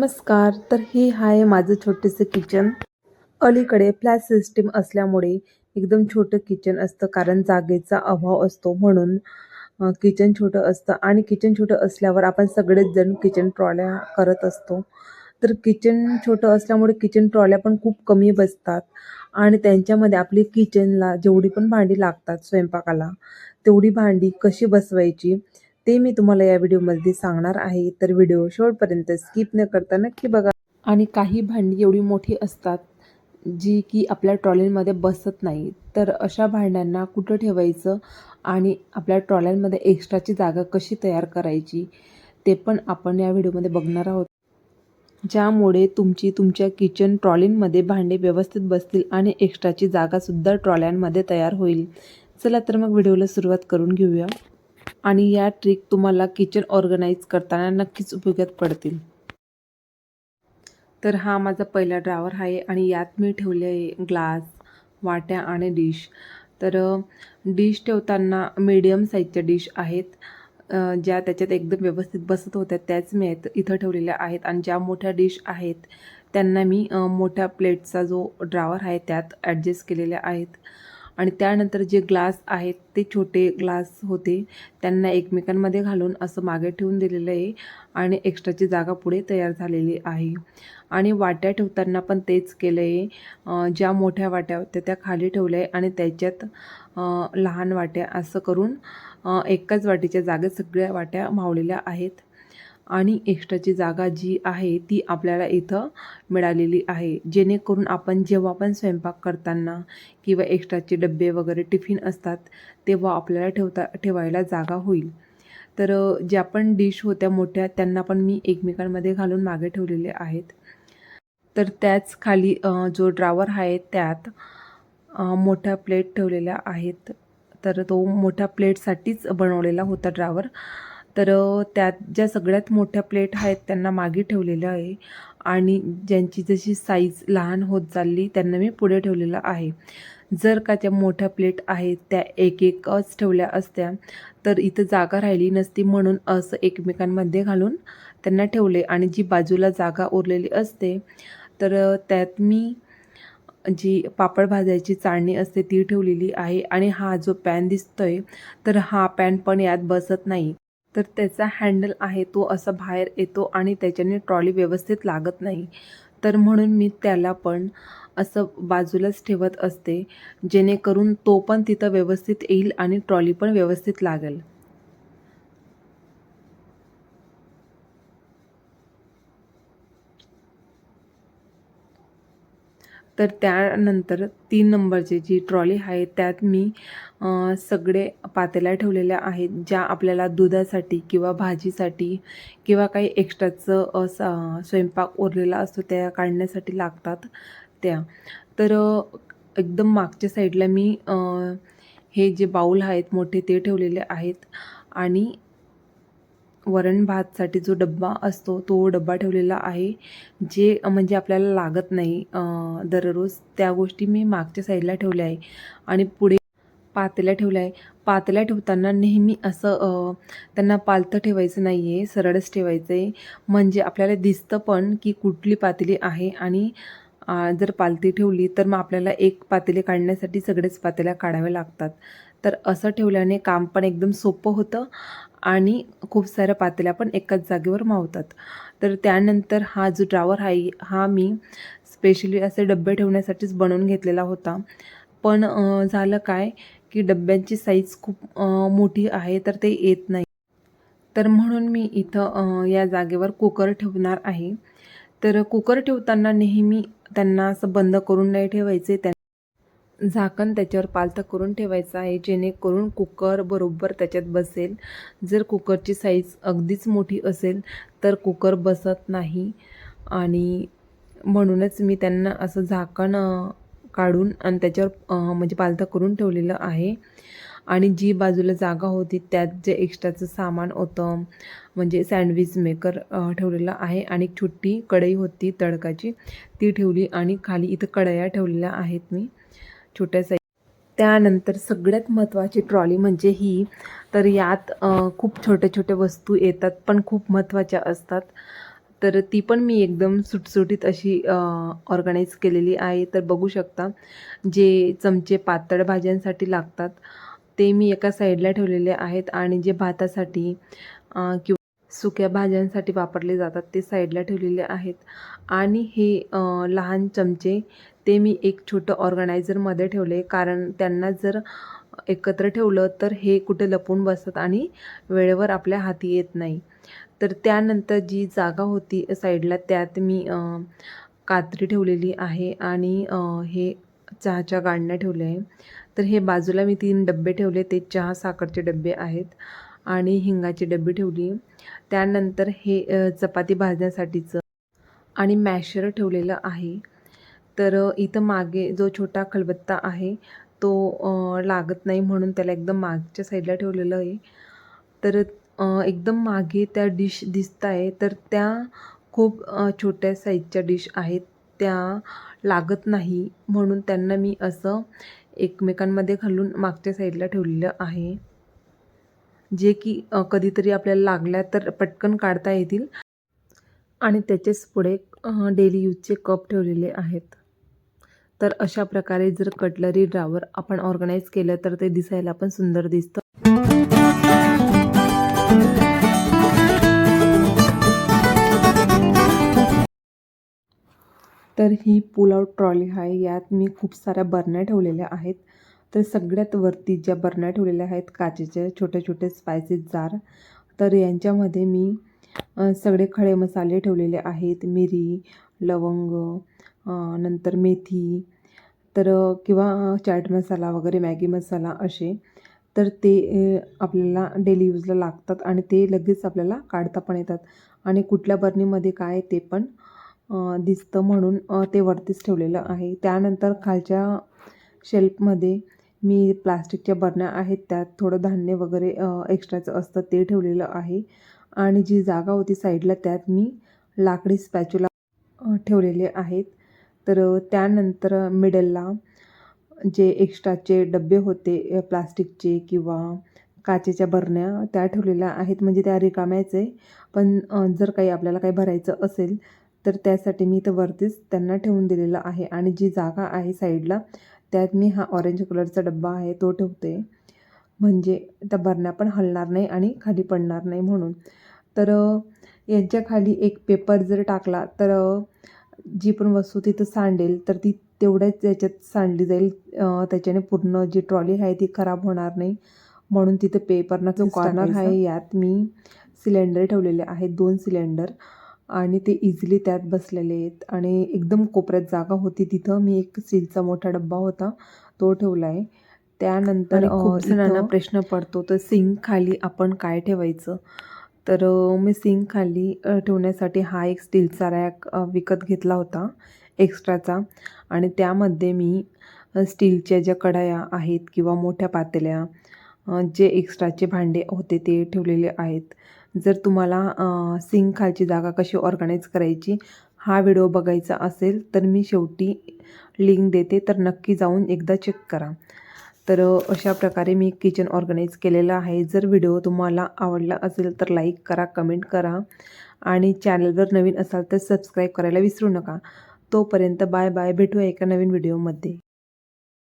नमस्कार. तर हे आहे माझं छोटेसे किचन. अलीकडे फ्लॅट सिस्टीम असल्यामुळे एकदम छोटं किचन असतं, कारण जागेचा अभाव असतो म्हणून किचन छोटं असतं आणि किचन छोटं असल्यावर आपण सगळेच जण किचन ट्रॉल्या करत असतो. तर किचन छोटं असल्यामुळे किचन ट्रॉल्या पण खूप कमी बसतात आणि त्यांच्यामध्ये आपली किचनला जेवढी पण भांडी लागतात स्वयंपाकाला, तेवढी भांडी कशी बसवायची ते मी तुम्हाला या व्हिडिओमध्ये सांगणार आहे. तर व्हिडिओ शेवटपर्यंत स्किप न करता नक्की बघा. आणि काही भांडी एवढी मोठी असतात जी की आपल्या ट्रॉलीमध्ये बसत नाही, तर अशा भांड्यांना कुठं ठेवायचं आणि आपल्या ट्रॉल्यांमध्ये एक्स्ट्राची जागा कशी तयार करायची ते पण आपण या व्हिडिओमध्ये बघणार आहोत, ज्यामुळे तुमच्या किचन ट्रॉलींमध्ये भांडे व्यवस्थित बसतील आणि एक्स्ट्राची जागासुद्धा ट्रॉल्यांमध्ये तयार होईल. चला तर मग व्हिडिओला सुरुवात करून घेऊया आणि या ट्रिक तुम्हाला किचन ऑर्गनाईज करताना नक्कीच उपयोगात पडतील. तर हा माझा पहिला ड्रॉवर आहे आणि यात मी ठेवले आहे ग्लास, वाट्या आणि डिश. तर डिश ठेवताना मीडियम साईजच्या डिश आहेत, ज्या त्याच्यात एकदम व्यवस्थित बसत होत्या त्याच मी इथं ठेवलेल्या आहेत. आणि ज्या मोठ्या डिश आहेत त्यांना मी मोठ्या प्लेटचा जो ड्रॉवर आहे त्यात ॲडजस्ट केलेल्या आहेत. आणि त्यानंतर जे ग्लास आहेत ते छोटे ग्लास होते, त्यांना एकमेकांमध्ये घालून असं मागे ठेवून दिलेलं आहे आणि एक्स्ट्राची जागा पुढे तयार झालेली आहे. आणि वाट्या ठेवताना पण तेच केलं आहे. ज्या मोठ्या वाट्या होत्या त्या खाली ठेवल्या आहे आणि त्याच्यात लहान वाट्या असं करून एकाच वाटीच्या जागेत सगळ्या वाट्या मावलेल्या आहेत. आणि एक्स्ट्राची जागा जी आहे ती आपल्याला इथं मिळालेली आहे, जेणेकरून आपण जेव्हा पण स्वयंपाक करताना किंवा एक्स्ट्राचे डबे वगैरे टिफिन असतात तेव्हा आपल्याला ठेवायला जागा होईल. तर ज्या पण डिश होत्या मोठ्या त्यांना पण मी एकमेकांमध्ये घालून मागे ठेवलेले आहेत. तर त्याच खाली जो ड्रॉवर आहे त्यात मोठ्या प्लेट ठेवलेल्या आहेत. तर तो मोठ्या प्लेटसाठीच बनवलेला होता ड्रॉवर. तर त्यात ज्या सगळ्यात मोठ्या प्लेट आहेत त्यांना मागे ठेवलेलं आहे आणि ज्यांची जशी साईज लहान होत चालली त्यांना मी पुढे ठेवलेलं आहे. जर का त्या मोठ्या प्लेट आहेत त्या एकच ठेवल्या असत्या तर इथं जागा राहिली नसती, म्हणून असं एकमेकांमध्ये घालून त्यांना ठेवले. आणि जी बाजूला जागा उरलेली असते तर त्यात मी जी पापड भाजायची चाळणी असते ती ठेवलेली आहे. आणि हा जो पॅन दिसतोय तर हा पॅन पण यात बसत नाही, तर त्याचा हँडल आहे तो असा बाहेर येतो आणि त्याच्याने ट्रॉली व्यवस्थित लागत नाही. तर म्हणून मी त्याला पण असं बाजूलाच ठेवत असते, जेणेकरून तो पण तिथं व्यवस्थित येईल आणि ट्रॉली पण व्यवस्थित लागेल. तर त्यानंतर 3 नंबरची जी ट्रॉली आहे त्यात मी सगळे पातेल्या ठेवलेल्या आहेत, ज्या आपल्याला दुधासाठी किंवा भाजीसाठी किंवा काही एक्स्ट्राचं स्वयंपाक उरलेला असतो त्या काढण्यासाठी लागतात त्या. तर एकदम मागच्या साईडला मी हे जे बाऊल आहेत मोठे ते ठेवलेले आहेत आणि वरण भातसाठी जो डब्बा असतो तो डब्बा ठेवलेला आहे, जे म्हणजे आपल्याला लागत नाही दररोज. त्या गोष्टी मी मागच्या साईडला ठेवल्या आहे. आणि पुढे पातेल्या ठेवल्या आहे. पातेल्या ठेवताना नेहमी असं त्यांना पालथं ठेवायचं नाही आहे, सरळच ठेवायचं आहे, म्हणजे आपल्याला दिसतं पण की कुठली पातेली आहे. आणि जर पालथी ठेवली तर मग आपल्याला एक पातेले काढण्यासाठी सगळेच पातेल्या काढाव्या लागतात. तर असं ठेवल्याने काम पण एकदम सोपं होतं आणि खूप साऱ्या पातेल्या पण एकाच जागेवर मावतात. तर त्यानंतर हा जो ड्रॉवर आहे हा मी स्पेशली असे डबे ठेवण्यासाठीच बनवून घेतलेला होता. पण झालं काय की डब्यांची साईज खूप मोठी आहे तर ते येत नाही. तर म्हणून मी इथं या जागेवर कुकर ठेवणार आहे. तर कुकर ठेवताना नेहमी त्यांना असं बंद करून नाही ठेवायचे, झाकण त्याच्यावर पालथं करून ठेवायचं आहे, जेणेकरून कुकर बरोबर त्याच्यात बसेल. जर कुकरची साईज अगदीच मोठी असेल तर कुकर बसत नाही. आणि म्हणूनच मी त्यांना असं झाकण काढून आणि त्याच्यावर म्हणजे पालथं करून ठेवलेलं आहे. आणि जी बाजूला जागा होती त्यात जे एक्स्ट्राचं सामान होतं, म्हणजे सँडविच मेकर ठेवलेला आहे आणि एक छोटी कढई होती तडकाची ती ठेवली. आणि खाली इथं कढया ठेवलेल्या आहेत मी छोट्या साईज. त्यानंतर सगळ्यात महत्त्वाची ट्रॉली म्हणजे ही. तर यात खूप छोट्या छोट्या वस्तू येतात पण खूप महत्त्वाच्या असतात. तर ती पण मी एकदम सुटसुटीत अशी ऑर्गनाईज केलेली आहे. तर बघू शकता जे चमचे पातळ भाज्यांसाठी लागतात ते मी एका साईडला ठेवलेले आहेत आणि जे भातासाठी किंवा सुक्या भाज्यांसाठी वापरले जातात ते साईडला ठेवलेले आहेत. आणि हे लहान चमचे ते मी एक छोटं ऑर्गनायझरमध्ये ठेवले, कारण त्यांना जर एकत्र ठेवलं तर हे कुठे लपून बसतात आणि वेळेवर आपल्या हाती येत नाही. तर त्यानंतर जी जागा होती साईडला त्यात मी कात्री ठेवलेली आहे आणि हे चहाच्या गाळण्या ठेवल्या आहे. तर हे बाजूला मी 3 डब्बे ठेवले, ते चहा साखरचे डब्बे आहेत आणि हिंगाची डब्बी ठेवली. त्यानंतर हे चपाती भाजण्यासाठीचं आणि मॅशर ठेवलेलं आहे. तर इथं मागे जो छोटा खलबत्ता आहे तो लागत नाही म्हणून त्याला एकदम मागच्या साईडला ठेवलेलं आहे. तर एकदम मागे त्या डिश दिसत आहे, तर त्या खूप छोट्या साईजच्या डिश आहेत, त्या लागत नाही म्हणून त्यांना मी असं एकमेकांमध्ये घालून मागच्या साईडला ठेवलेलं आहे, जे की कधीतरी आपल्याला लागल्या तर पटकन काढता येतील. आणि त्याचेच पुढे डेली यूजचे कप ठेवलेले आहेत. तर अशा प्रकारे जर कटलरी ड्रावर आपण ऑर्गनाईज केलं तर ते दिसायला पण सुंदर दिसतं. तर ही पुल आउट ट्रॉली आहे. यात मी खूप साऱ्या बरण्या ठेवलेल्या आहेत. तर सगळ्यात वरती ज्या बरण्या ठेवलेल्या आहेत काचेच्या छोटे छोटे स्पायसेस जार, तर यांच्यामध्ये मी सगळे खडे मसाले ठेवलेले आहेत. मिरी, लवंग, नंतर मेथी, तर किंवा चाट मसाला वगैरे, मॅगी मसाला असे. तर ते आपल्याला डेली यूजला लागतात आणि ते लगेच आपल्याला काढता पण येतात आणि कुठल्या बरणीमध्ये काय ते पण दिसतं म्हणून ते वरतीच ठेवलेलं आहे. त्यानंतर खालच्या शेल्फमध्ये मी प्लास्टिकच्या बरण्या आहेत, त्यात थोडं धान्य वगैरे एक्स्ट्राचं असतं ते ठेवलेलं आहे. आणि जी जागा होती साईडला त्यात मी लाकडी स्पॅच्युला ठेवलेले आहेत. तर त्यानंतर मिडलला जे एक्स्ट्राचे डब्बे होते प्लास्टिकचे किंवा काचेच्या बरण्या त्या ठेवलेल्या आहेत, म्हणजे त्या रिकाम्याच आहे. पण जर काही आपल्याला काही भरायचं असेल तर त्यासाठी मी इथं वरतीच त्यांना ठेवून दिलेलं आहे. आणि जी जागा आहे साईडला त्यात मी हा ऑरेंज कलरचा डब्बा आहे तो ठेवते, म्हणजे त्या बरण्या पण हलणार नाही आणि खाली पडणार नाही म्हणून. तर यांच्या खाली एक पेपर जर टाकला तर जी पण वस्तू तिथं सांडेल तर ती तेवढ्याच याच्यात सांडली जाईल. त्याच्याने पूर्ण जी ट्रॉली आहे ती खराब होणार नाही म्हणून तिथं पेपरना जो कॉर्नर आहे यात मी सिलेंडर ठेवलेले आहेत, 2 सिलेंडर, आणि ते इझिली त्यात बसलेले आहेत. आणि एकदम कोपऱ्यात जागा होती तिथं मी एक स्टीलचा मोठा डब्बा होता तो ठेवला आहे. त्यानंतर खूप जणांना प्रश्न पडतो तर सिंक खाली आपण काय ठेवायचं. तर मी सिंक खाली ठेवण्यासाठी हा एक स्टीलचा रॅक विकत घेतला होता एक्स्ट्राचा, आणि त्यामध्ये मी स्टीलच्या ज्या कढया आहेत किंवा मोठ्या पातेल्या, जे एक्स्ट्राचे भांडे होते ते ठेवलेले आहेत. जर तुम्हाला सिंक खालची जागा कशी ऑर्गनाईज करायची हा व्हिडिओ बघायचा असेल तर मी शेवटी लिंक देते, तर नक्की जाऊन एकदा चेक करा. तर अशा प्रकारे मी किचन ऑर्गनाईज केलेलं आहे. जर व्हिडिओ तुम्हाला आवडला असेल तर लाईक करा, कमेंट करा आणि चॅनलवर नवीन असाल तर सबस्क्राईब करायला विसरू नका. तोपर्यंत बाय बाय, भेटूया एका नवीन व्हिडिओमध्ये.